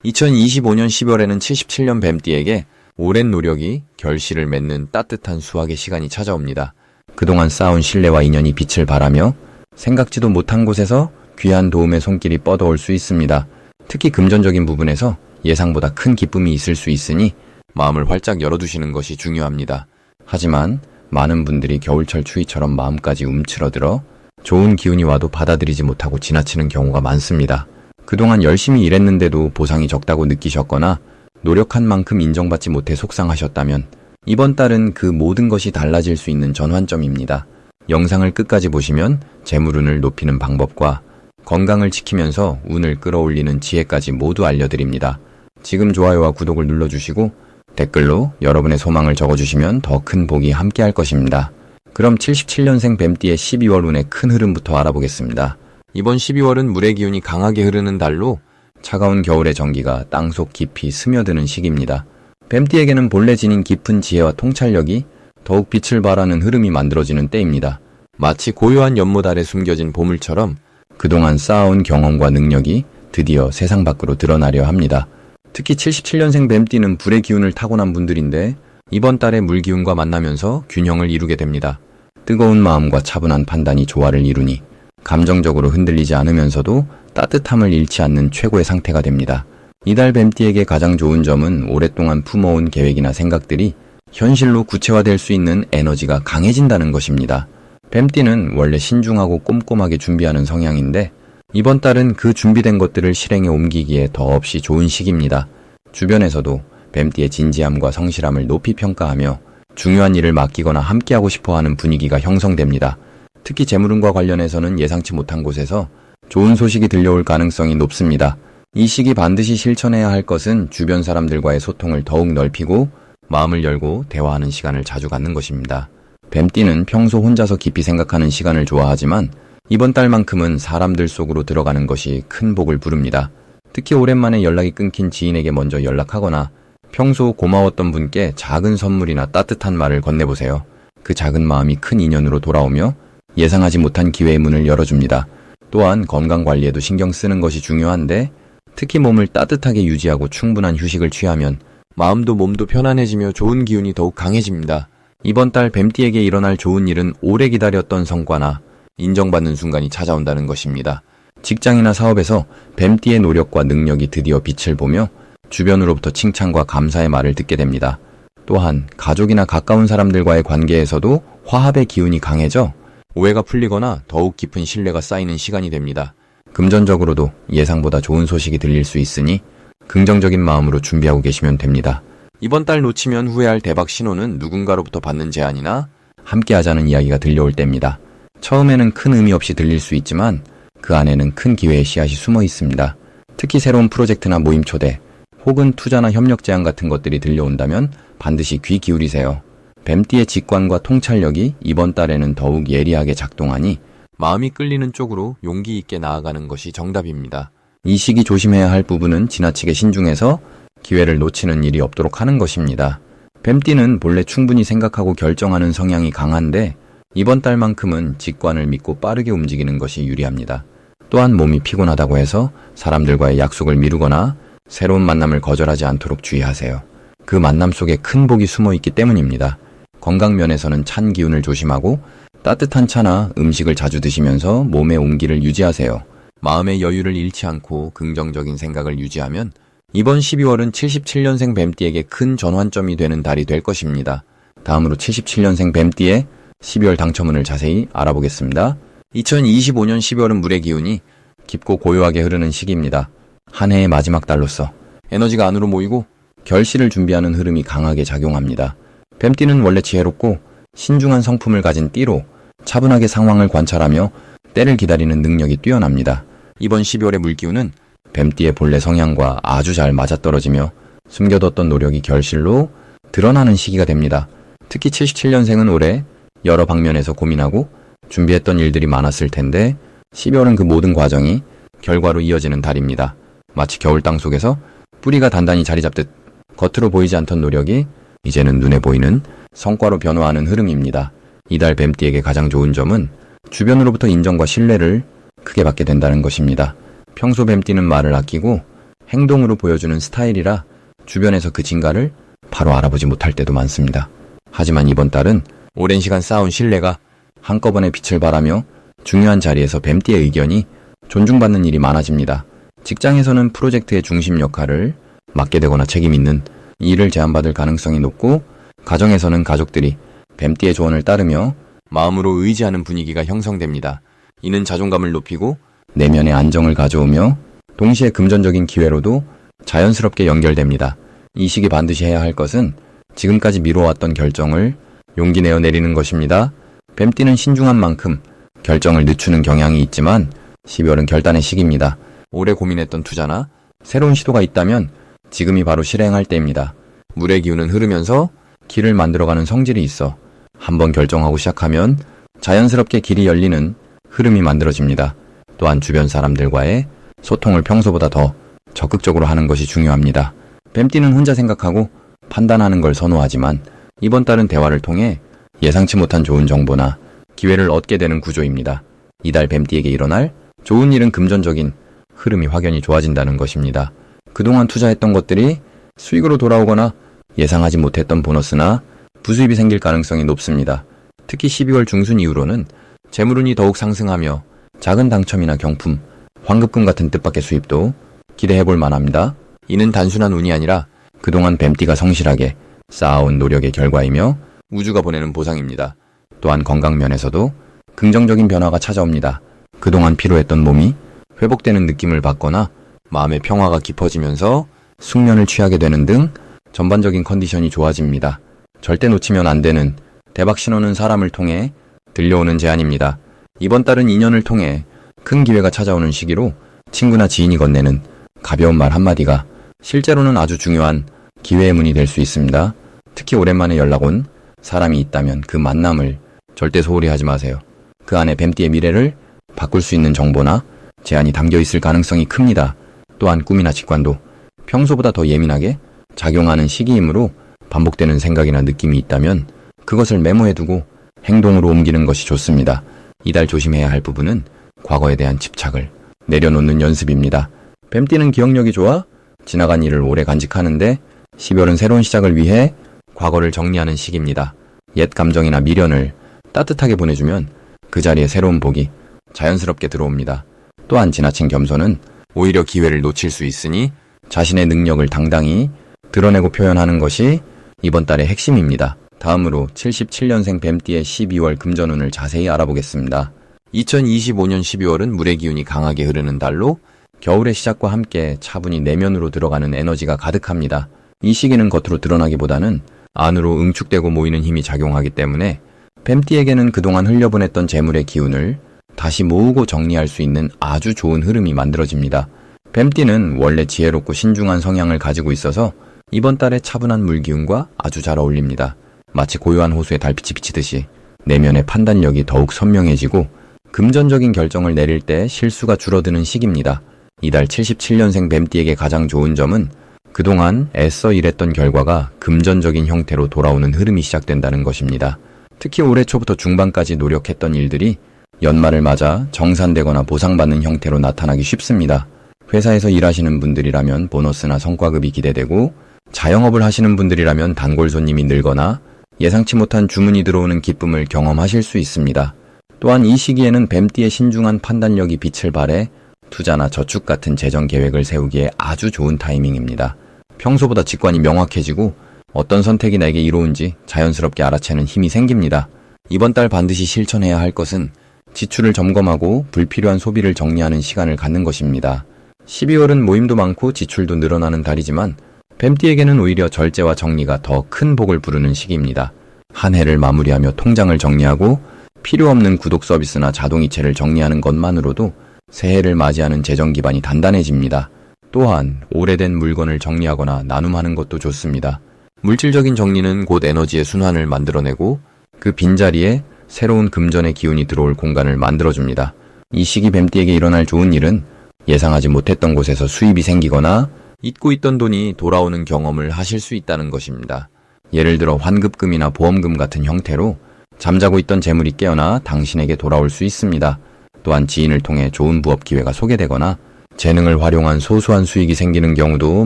2025년 10월에는 77년 뱀띠에게 오랜 노력이 결실을 맺는 따뜻한 수확의 시간이 찾아옵니다. 그동안 쌓아온 신뢰와 인연이 빛을 발하며 생각지도 못한 곳에서 귀한 도움의 손길이 뻗어올 수 있습니다. 특히 금전적인 부분에서 예상보다 큰 기쁨이 있을 수 있으니 마음을 활짝 열어두시는 것이 중요합니다. 하지만 많은 분들이 겨울철 추위처럼 마음까지 움츠러들어 좋은 기운이 와도 받아들이지 못하고 지나치는 경우가 많습니다. 그동안 열심히 일했는데도 보상이 적다고 느끼셨거나 노력한 만큼 인정받지 못해 속상하셨다면 이번 달은 그 모든 것이 달라질 수 있는 전환점입니다. 영상을 끝까지 보시면 재물운을 높이는 방법과 건강을 지키면서 운을 끌어올리는 지혜까지 모두 알려드립니다. 지금 좋아요와 구독을 눌러주시고 댓글로 여러분의 소망을 적어주시면 더 큰 복이 함께할 것입니다. 그럼 77년생 뱀띠의 12월 운의 큰 흐름부터 알아보겠습니다. 이번 12월은 물의 기운이 강하게 흐르는 달로 차가운 겨울의 전기가 땅속 깊이 스며드는 시기입니다. 뱀띠에게는 본래 지닌 깊은 지혜와 통찰력이 더욱 빛을 발하는 흐름이 만들어지는 때입니다. 마치 고요한 연못 아래 숨겨진 보물처럼 그동안 쌓아온 경험과 능력이 드디어 세상 밖으로 드러나려 합니다. 특히 77년생 뱀띠는 불의 기운을 타고난 분들인데 이번 달에 물 기운과 만나면서 균형을 이루게 됩니다. 뜨거운 마음과 차분한 판단이 조화를 이루니 감정적으로 흔들리지 않으면서도 따뜻함을 잃지 않는 최고의 상태가 됩니다. 이달 뱀띠에게 가장 좋은 점은 오랫동안 품어온 계획이나 생각들이 현실로 구체화될 수 있는 에너지가 강해진다는 것입니다. 뱀띠는 원래 신중하고 꼼꼼하게 준비하는 성향인데 이번 달은 그 준비된 것들을 실행에 옮기기에 더없이 좋은 시기입니다. 주변에서도 뱀띠의 진지함과 성실함을 높이 평가하며 중요한 일을 맡기거나 함께하고 싶어하는 분위기가 형성됩니다. 특히 재물운과 관련해서는 예상치 못한 곳에서 좋은 소식이 들려올 가능성이 높습니다. 이 시기 반드시 실천해야 할 것은 주변 사람들과의 소통을 더욱 넓히고 마음을 열고 대화하는 시간을 자주 갖는 것입니다. 뱀띠는 평소 혼자서 깊이 생각하는 시간을 좋아하지만 이번 달만큼은 사람들 속으로 들어가는 것이 큰 복을 부릅니다. 특히 오랜만에 연락이 끊긴 지인에게 먼저 연락하거나 평소 고마웠던 분께 작은 선물이나 따뜻한 말을 건네보세요. 그 작은 마음이 큰 인연으로 돌아오며 예상하지 못한 기회의 문을 열어줍니다. 또한 건강관리에도 신경 쓰는 것이 중요한데 특히 몸을 따뜻하게 유지하고 충분한 휴식을 취하면 마음도 몸도 편안해지며 좋은 기운이 더욱 강해집니다. 이번 달 뱀띠에게 일어날 좋은 일은 오래 기다렸던 성과나 인정받는 순간이 찾아온다는 것입니다. 직장이나 사업에서 뱀띠의 노력과 능력이 드디어 빛을 보며 주변으로부터 칭찬과 감사의 말을 듣게 됩니다. 또한 가족이나 가까운 사람들과의 관계에서도 화합의 기운이 강해져 오해가 풀리거나 더욱 깊은 신뢰가 쌓이는 시간이 됩니다. 금전적으로도 예상보다 좋은 소식이 들릴 수 있으니 긍정적인 마음으로 준비하고 계시면 됩니다. 이번 달 놓치면 후회할 대박 신호는 누군가로부터 받는 제안이나 함께하자는 이야기가 들려올 때입니다. 처음에는 큰 의미 없이 들릴 수 있지만 그 안에는 큰 기회의 씨앗이 숨어 있습니다. 특히 새로운 프로젝트나 모임 초대, 혹은 투자나 협력 제안 같은 것들이 들려온다면 반드시 귀 기울이세요. 뱀띠의 직관과 통찰력이 이번 달에는 더욱 예리하게 작동하니 마음이 끌리는 쪽으로 용기 있게 나아가는 것이 정답입니다. 이 시기 조심해야 할 부분은 지나치게 신중해서 기회를 놓치는 일이 없도록 하는 것입니다. 뱀띠는 본래 충분히 생각하고 결정하는 성향이 강한데 이번 달만큼은 직관을 믿고 빠르게 움직이는 것이 유리합니다. 또한 몸이 피곤하다고 해서 사람들과의 약속을 미루거나 새로운 만남을 거절하지 않도록 주의하세요. 그 만남 속에 큰 복이 숨어 있기 때문입니다. 건강 면에서는 찬 기운을 조심하고 따뜻한 차나 음식을 자주 드시면서 몸의 온기를 유지하세요. 마음의 여유를 잃지 않고 긍정적인 생각을 유지하면 이번 12월은 77년생 뱀띠에게 큰 전환점이 되는 달이 될 것입니다. 다음으로 77년생 뱀띠의 12월 당첨운을 자세히 알아보겠습니다. 2025년 12월은 물의 기운이 깊고 고요하게 흐르는 시기입니다. 한 해의 마지막 달로서 에너지가 안으로 모이고 결실을 준비하는 흐름이 강하게 작용합니다. 뱀띠는 원래 지혜롭고 신중한 성품을 가진 띠로 차분하게 상황을 관찰하며 때를 기다리는 능력이 뛰어납니다. 이번 12월의 물기운은 뱀띠의 본래 성향과 아주 잘 맞아떨어지며 숨겨뒀던 노력이 결실로 드러나는 시기가 됩니다. 특히 77년생은 올해 여러 방면에서 고민하고 준비했던 일들이 많았을 텐데 12월은 그 모든 과정이 결과로 이어지는 달입니다. 마치 겨울 땅 속에서 뿌리가 단단히 자리 잡듯 겉으로 보이지 않던 노력이 이제는 눈에 보이는 성과로 변화하는 흐름입니다. 이달 뱀띠에게 가장 좋은 점은 주변으로부터 인정과 신뢰를 크게 받게 된다는 것입니다. 평소 뱀띠는 말을 아끼고 행동으로 보여주는 스타일이라 주변에서 그 진가를 바로 알아보지 못할 때도 많습니다. 하지만 이번 달은 오랜 시간 쌓아온 신뢰가 한꺼번에 빛을 발하며 중요한 자리에서 뱀띠의 의견이 존중받는 일이 많아집니다. 직장에서는 프로젝트의 중심 역할을 맡게 되거나 책임 있는 일을 제안받을 가능성이 높고, 가정에서는 가족들이 뱀띠의 조언을 따르며 마음으로 의지하는 분위기가 형성됩니다. 이는 자존감을 높이고 내면의 안정을 가져오며 동시에 금전적인 기회로도 자연스럽게 연결됩니다. 이 시기 반드시 해야 할 것은 지금까지 미뤄왔던 결정을 용기 내어 내리는 것입니다. 뱀띠는 신중한 만큼 결정을 늦추는 경향이 있지만 12월은 결단의 시기입니다. 오래 고민했던 투자나 새로운 시도가 있다면 지금이 바로 실행할 때입니다. 물의 기운은 흐르면서 길을 만들어가는 성질이 있어 한번 결정하고 시작하면 자연스럽게 길이 열리는 흐름이 만들어집니다. 또한 주변 사람들과의 소통을 평소보다 더 적극적으로 하는 것이 중요합니다. 뱀띠는 혼자 생각하고 판단하는 걸 선호하지만 이번 달은 대화를 통해 예상치 못한 좋은 정보나 기회를 얻게 되는 구조입니다. 이달 뱀띠에게 일어날 좋은 일은 금전적인 흐름이 확연히 좋아진다는 것입니다. 그동안 투자했던 것들이 수익으로 돌아오거나 예상하지 못했던 보너스나 부수입이 생길 가능성이 높습니다. 특히 12월 중순 이후로는 재물운이 더욱 상승하며 작은 당첨이나 경품, 환급금 같은 뜻밖의 수입도 기대해볼 만합니다. 이는 단순한 운이 아니라 그동안 뱀띠가 성실하게 쌓아온 노력의 결과이며 우주가 보내는 보상입니다. 또한 건강 면에서도 긍정적인 변화가 찾아옵니다. 그동안 피로했던 몸이 회복되는 느낌을 받거나 마음의 평화가 깊어지면서 숙면을 취하게 되는 등 전반적인 컨디션이 좋아집니다. 절대 놓치면 안 되는 대박 신호는 사람을 통해 들려오는 제안입니다. 이번 달은 인연을 통해 큰 기회가 찾아오는 시기로 친구나 지인이 건네는 가벼운 말 한마디가 실제로는 아주 중요한 기회의 문이 될 수 있습니다. 특히 오랜만에 연락 온 사람이 있다면 그 만남을 절대 소홀히 하지 마세요. 그 안에 뱀띠의 미래를 바꿀 수 있는 정보나 제안이 담겨 있을 가능성이 큽니다. 또한 꿈이나 직관도 평소보다 더 예민하게 작용하는 시기이므로 반복되는 생각이나 느낌이 있다면 그것을 메모해두고 행동으로 옮기는 것이 좋습니다. 이달 조심해야 할 부분은 과거에 대한 집착을 내려놓는 연습입니다. 뱀띠는 기억력이 좋아 지나간 일을 오래 간직하는데 12월은 새로운 시작을 위해 과거를 정리하는 시기입니다. 옛 감정이나 미련을 따뜻하게 보내주면 그 자리에 새로운 복이 자연스럽게 들어옵니다. 또한 지나친 겸손은 오히려 기회를 놓칠 수 있으니 자신의 능력을 당당히 드러내고 표현하는 것이 이번 달의 핵심입니다. 다음으로 77년생 뱀띠의 12월 금전운을 자세히 알아보겠습니다. 2025년 12월은 물의 기운이 강하게 흐르는 달로 겨울의 시작과 함께 차분히 내면으로 들어가는 에너지가 가득합니다. 이 시기는 겉으로 드러나기보다는 안으로 응축되고 모이는 힘이 작용하기 때문에 뱀띠에게는 그동안 흘려보냈던 재물의 기운을 다시 모으고 정리할 수 있는 아주 좋은 흐름이 만들어집니다. 뱀띠는 원래 지혜롭고 신중한 성향을 가지고 있어서 이번 달에 차분한 물기운과 아주 잘 어울립니다. 마치 고요한 호수에 달빛이 비치듯이 내면의 판단력이 더욱 선명해지고 금전적인 결정을 내릴 때 실수가 줄어드는 시기입니다. 이달 77년생 뱀띠에게 가장 좋은 점은 그동안 애써 일했던 결과가 금전적인 형태로 돌아오는 흐름이 시작된다는 것입니다. 특히 올해 초부터 중반까지 노력했던 일들이 연말을 맞아 정산되거나 보상받는 형태로 나타나기 쉽습니다. 회사에서 일하시는 분들이라면 보너스나 성과급이 기대되고, 자영업을 하시는 분들이라면 단골 손님이 늘거나 예상치 못한 주문이 들어오는 기쁨을 경험하실 수 있습니다. 또한 이 시기에는 뱀띠의 신중한 판단력이 빛을 발해 투자나 저축 같은 재정 계획을 세우기에 아주 좋은 타이밍입니다. 평소보다 직관이 명확해지고 어떤 선택이 나에게 이로운지 자연스럽게 알아채는 힘이 생깁니다. 이번 달 반드시 실천해야 할 것은 지출을 점검하고 불필요한 소비를 정리하는 시간을 갖는 것입니다. 12월은 모임도 많고 지출도 늘어나는 달이지만 뱀띠에게는 오히려 절제와 정리가 더 큰 복을 부르는 시기입니다. 한 해를 마무리하며 통장을 정리하고 필요 없는 구독 서비스나 자동이체를 정리하는 것만으로도 새해를 맞이하는 재정 기반이 단단해집니다. 또한 오래된 물건을 정리하거나 나눔하는 것도 좋습니다. 물질적인 정리는 곧 에너지의 순환을 만들어내고 그 빈자리에 새로운 금전의 기운이 들어올 공간을 만들어줍니다. 이 시기 뱀띠에게 일어날 좋은 일은 예상하지 못했던 곳에서 수입이 생기거나 잊고 있던 돈이 돌아오는 경험을 하실 수 있다는 것입니다. 예를 들어 환급금이나 보험금 같은 형태로 잠자고 있던 재물이 깨어나 당신에게 돌아올 수 있습니다. 또한 지인을 통해 좋은 부업 기회가 소개되거나 재능을 활용한 소소한 수익이 생기는 경우도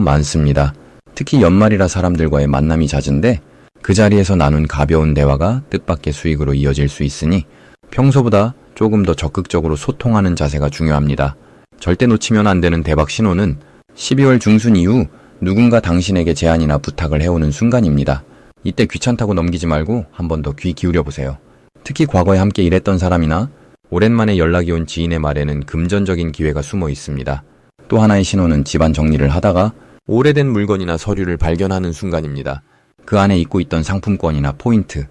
많습니다. 특히 연말이라 사람들과의 만남이 잦은데 그 자리에서 나눈 가벼운 대화가 뜻밖의 수익으로 이어질 수 있으니 평소보다 조금 더 적극적으로 소통하는 자세가 중요합니다. 절대 놓치면 안 되는 대박 신호는 12월 중순 이후 누군가 당신에게 제안이나 부탁을 해오는 순간입니다. 이때 귀찮다고 넘기지 말고 한 번 더 귀 기울여 보세요. 특히 과거에 함께 일했던 사람이나 오랜만에 연락이 온 지인의 말에는 금전적인 기회가 숨어 있습니다. 또 하나의 신호는 집안 정리를 하다가 오래된 물건이나 서류를 발견하는 순간입니다. 그 안에 잊고 있던 상품권이나 포인트,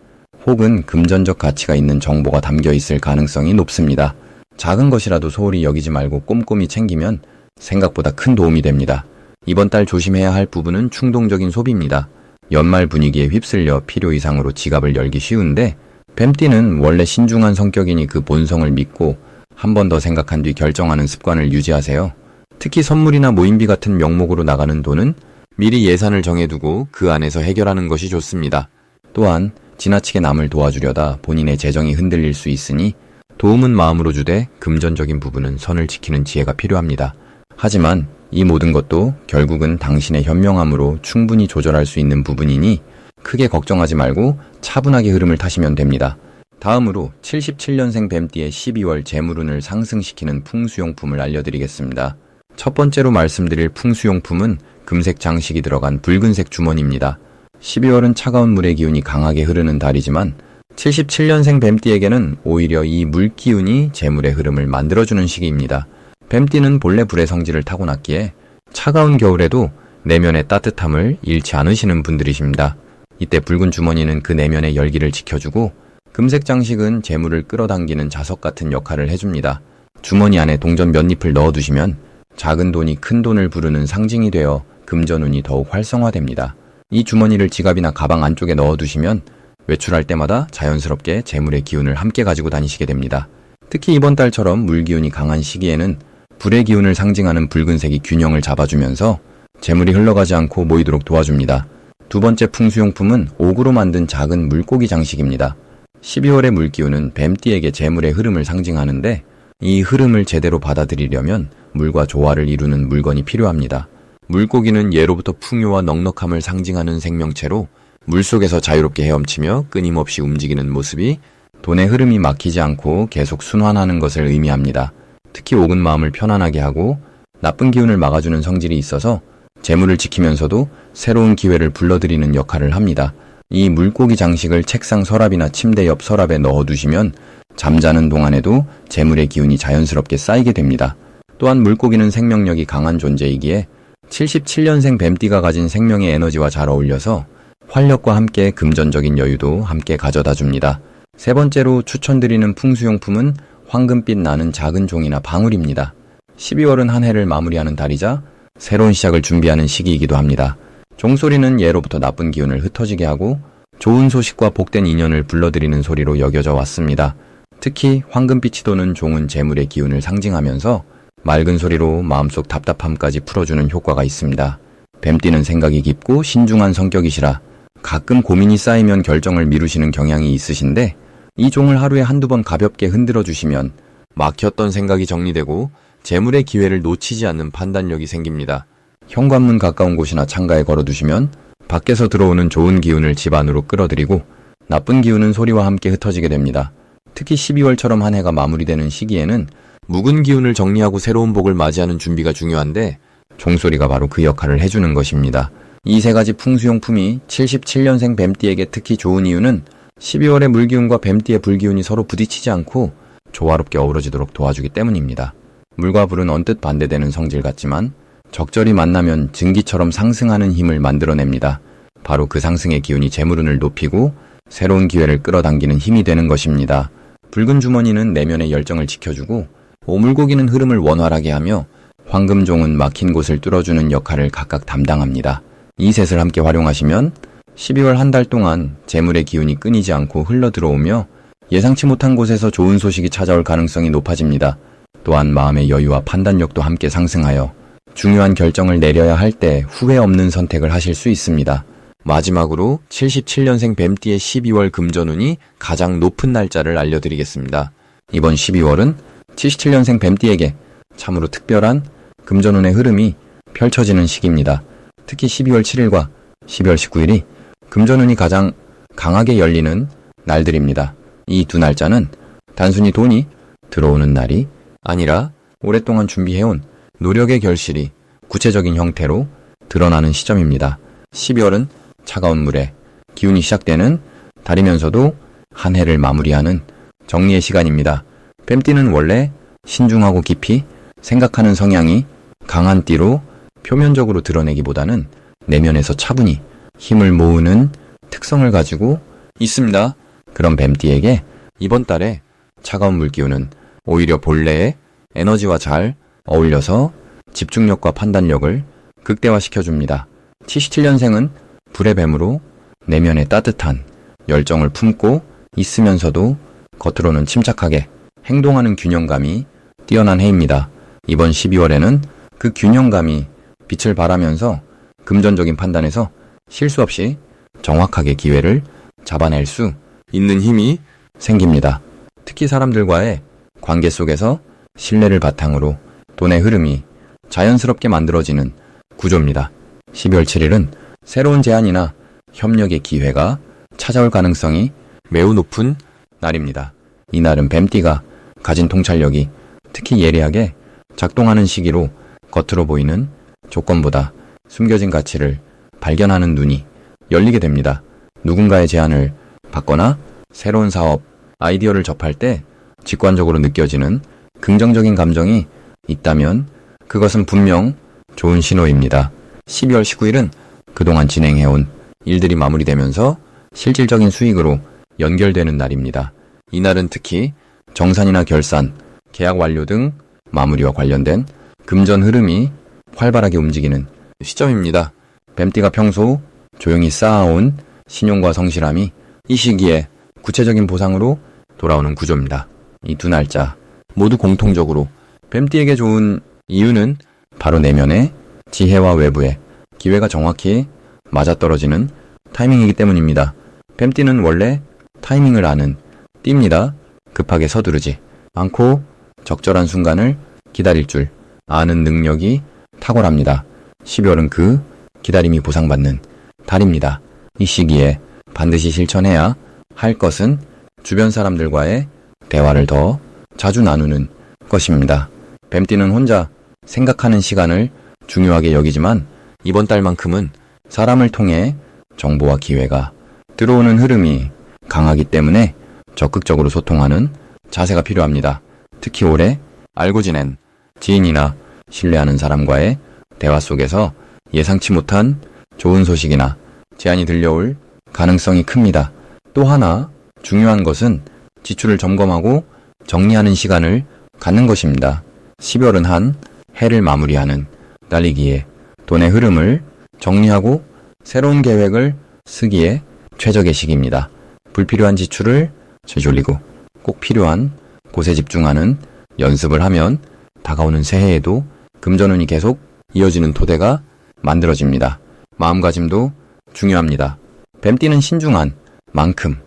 혹은 금전적 가치가 있는 정보가 담겨 있을 가능성이 높습니다. 작은 것이라도 소홀히 여기지 말고 꼼꼼히 챙기면 생각보다 큰 도움이 됩니다. 이번 달 조심해야 할 부분은 충동적인 소비입니다. 연말 분위기에 휩쓸려 필요 이상으로 지갑을 열기 쉬운데 뱀띠는 원래 신중한 성격이니 그 본성을 믿고 한 번 더 생각한 뒤 결정하는 습관을 유지하세요. 특히 선물이나 모임비 같은 명목으로 나가는 돈은 미리 예산을 정해두고 그 안에서 해결하는 것이 좋습니다. 또한 지나치게 남을 도와주려다 본인의 재정이 흔들릴 수 있으니 도움은 마음으로 주되 금전적인 부분은 선을 지키는 지혜가 필요합니다. 하지만 이 모든 것도 결국은 당신의 현명함으로 충분히 조절할 수 있는 부분이니 크게 걱정하지 말고 차분하게 흐름을 타시면 됩니다. 다음으로 77년생 뱀띠의 12월 재물운을 상승시키는 풍수용품을 알려드리겠습니다. 첫 번째로 말씀드릴 풍수용품은 금색 장식이 들어간 붉은색 주머니입니다. 12월은 차가운 물의 기운이 강하게 흐르는 달이지만 77년생 뱀띠에게는 오히려 이 물기운이 재물의 흐름을 만들어주는 시기입니다. 뱀띠는 본래 불의 성질을 타고났기에 차가운 겨울에도 내면의 따뜻함을 잃지 않으시는 분들이십니다. 이때 붉은 주머니는 그 내면의 열기를 지켜주고 금색 장식은 재물을 끌어당기는 자석 같은 역할을 해줍니다. 주머니 안에 동전 몇 잎을 넣어두시면 작은 돈이 큰 돈을 부르는 상징이 되어 금전운이 더욱 활성화됩니다. 이 주머니를 지갑이나 가방 안쪽에 넣어두시면 외출할 때마다 자연스럽게 재물의 기운을 함께 가지고 다니시게 됩니다. 특히 이번 달처럼 물기운이 강한 시기에는 불의 기운을 상징하는 붉은색이 균형을 잡아주면서 재물이 흘러가지 않고 모이도록 도와줍니다. 두 번째 풍수용품은 옥으로 만든 작은 물고기 장식입니다. 12월의 물기운은 뱀띠에게 재물의 흐름을 상징하는데 이 흐름을 제대로 받아들이려면 물과 조화를 이루는 물건이 필요합니다. 물고기는 예로부터 풍요와 넉넉함을 상징하는 생명체로 물속에서 자유롭게 헤엄치며 끊임없이 움직이는 모습이 돈의 흐름이 막히지 않고 계속 순환하는 것을 의미합니다. 특히 옥은 마음을 편안하게 하고 나쁜 기운을 막아주는 성질이 있어서 재물을 지키면서도 새로운 기회를 불러들이는 역할을 합니다. 이 물고기 장식을 책상 서랍이나 침대 옆 서랍에 넣어두시면 잠자는 동안에도 재물의 기운이 자연스럽게 쌓이게 됩니다. 또한 물고기는 생명력이 강한 존재이기에 77년생 뱀띠가 가진 생명의 에너지와 잘 어울려서 활력과 함께 금전적인 여유도 함께 가져다 줍니다. 세 번째로 추천드리는 풍수용품은 황금빛 나는 작은 종이나 방울입니다. 12월은 한 해를 마무리하는 달이자 새로운 시작을 준비하는 시기이기도 합니다. 종소리는 예로부터 나쁜 기운을 흩어지게 하고 좋은 소식과 복된 인연을 불러들이는 소리로 여겨져 왔습니다. 특히 황금빛이 도는 종은 재물의 기운을 상징하면서 맑은 소리로 마음속 답답함까지 풀어주는 효과가 있습니다. 뱀띠는 생각이 깊고 신중한 성격이시라 가끔 고민이 쌓이면 결정을 미루시는 경향이 있으신데 이 종을 하루에 한두 번 가볍게 흔들어 주시면 막혔던 생각이 정리되고 재물의 기회를 놓치지 않는 판단력이 생깁니다. 현관문 가까운 곳이나 창가에 걸어두시면 밖에서 들어오는 좋은 기운을 집 안으로 끌어들이고 나쁜 기운은 소리와 함께 흩어지게 됩니다. 특히 12월처럼 한 해가 마무리되는 시기에는 묵은 기운을 정리하고 새로운 복을 맞이하는 준비가 중요한데 종소리가 바로 그 역할을 해주는 것입니다. 이 세 가지 풍수용품이 77년생 뱀띠에게 특히 좋은 이유는 12월의 물기운과 뱀띠의 불기운이 서로 부딪히지 않고 조화롭게 어우러지도록 도와주기 때문입니다. 물과 불은 언뜻 반대되는 성질 같지만 적절히 만나면 증기처럼 상승하는 힘을 만들어냅니다. 바로 그 상승의 기운이 재물운을 높이고 새로운 기회를 끌어당기는 힘이 되는 것입니다. 붉은 주머니는 내면의 열정을 지켜주고 오물고기는 흐름을 원활하게 하며 황금종은 막힌 곳을 뚫어주는 역할을 각각 담당합니다. 이 셋을 함께 활용하시면 12월 한 달 동안 재물의 기운이 끊이지 않고 흘러들어오며 예상치 못한 곳에서 좋은 소식이 찾아올 가능성이 높아집니다. 또한 마음의 여유와 판단력도 함께 상승하여 중요한 결정을 내려야 할 때 후회 없는 선택을 하실 수 있습니다. 마지막으로 77년생 뱀띠의 12월 금전운이 가장 높은 날짜를 알려드리겠습니다. 이번 12월은 77년생 뱀띠에게 참으로 특별한 금전운의 흐름이 펼쳐지는 시기입니다. 특히 12월 7일과 12월 19일이 금전운이 가장 강하게 열리는 날들입니다. 이 두 날짜는 단순히 돈이 들어오는 날이 아니라 오랫동안 준비해온 노력의 결실이 구체적인 형태로 드러나는 시점입니다. 12월은 차가운 물에 기운이 시작되는 달이면서도 한 해를 마무리하는 정리의 시간입니다. 뱀띠는 원래 신중하고 깊이 생각하는 성향이 강한 띠로 표면적으로 드러내기보다는 내면에서 차분히 힘을 모으는 특성을 가지고 있습니다. 그런 뱀띠에게 이번 달에 차가운 물기운은 오히려 본래의 에너지와 잘 어울려서 집중력과 판단력을 극대화시켜줍니다. 77년생은 불의 뱀으로 내면에 따뜻한 열정을 품고 있으면서도 겉으로는 침착하게 행동하는 균형감이 뛰어난 해입니다. 이번 12월에는 그 균형감이 빛을 발하면서 금전적인 판단에서 실수 없이 정확하게 기회를 잡아낼 수 있는 힘이 생깁니다. 특히 사람들과의 관계 속에서 신뢰를 바탕으로 돈의 흐름이 자연스럽게 만들어지는 구조입니다. 12월 7일은 새로운 제안이나 협력의 기회가 찾아올 가능성이 매우 높은 날입니다. 이날은 뱀띠가 가진 통찰력이 특히 예리하게 작동하는 시기로 겉으로 보이는 조건보다 숨겨진 가치를 발견하는 눈이 열리게 됩니다. 누군가의 제안을 받거나 새로운 사업, 아이디어를 접할 때 직관적으로 느껴지는 긍정적인 감정이 있다면 그것은 분명 좋은 신호입니다. 12월 19일은 그동안 진행해온 일들이 마무리되면서 실질적인 수익으로 연결되는 날입니다. 이날은 특히 정산이나 결산, 계약 완료 등 마무리와 관련된 금전 흐름이 활발하게 움직이는 시점입니다. 뱀띠가 평소 조용히 쌓아온 신용과 성실함이 이 시기에 구체적인 보상으로 돌아오는 구조입니다. 이 두 날짜 모두 공통적으로 뱀띠에게 좋은 이유는 바로 내면의 지혜와 외부의 기회가 정확히 맞아떨어지는 타이밍이기 때문입니다. 뱀띠는 원래 타이밍을 아는 띠입니다. 급하게 서두르지 않고 적절한 순간을 기다릴 줄 아는 능력이 탁월합니다. 12월은 그 기다림이 보상받는 달입니다. 이 시기에 반드시 실천해야 할 것은 주변 사람들과의 대화를 더 자주 나누는 것입니다. 뱀띠는 혼자 생각하는 시간을 중요하게 여기지만 이번 달만큼은 사람을 통해 정보와 기회가 들어오는 흐름이 강하기 때문에 적극적으로 소통하는 자세가 필요합니다. 특히 올해 알고 지낸 지인이나 신뢰하는 사람과의 대화 속에서 예상치 못한 좋은 소식이나 제안이 들려올 가능성이 큽니다. 또 하나 중요한 것은 지출을 점검하고 정리하는 시간을 갖는 것입니다. 12월은 한 해를 마무리하는 달이기에 돈의 흐름을 정리하고 새로운 계획을 쓰기에 최적의 시기입니다. 불필요한 지출을 되돌리고 꼭 필요한 곳에 집중하는 연습을 하면 다가오는 새해에도 금전운이 계속 이어지는 토대가 만들어집니다. 마음가짐도 중요합니다. 뱀띠는 신중한 만큼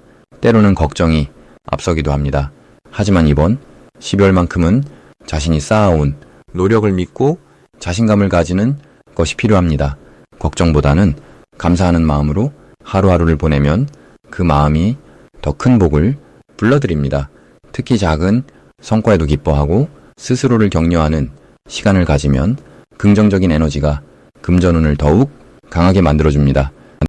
때로는 걱정이 앞서기도 합니다. 하지만 이번 12월만큼은 자신이 쌓아온 노력을 믿고 자신감을 가지는 것이 필요합니다. 걱정보다는 감사하는 마음으로 하루하루를 보내면 그 마음이 더 큰 복을 불러드립니다. 특히 작은 성과에도 기뻐하고 스스로를 격려하는 시간을 가지면 긍정적인 에너지가 금전운을 더욱 강하게 만들어줍니다.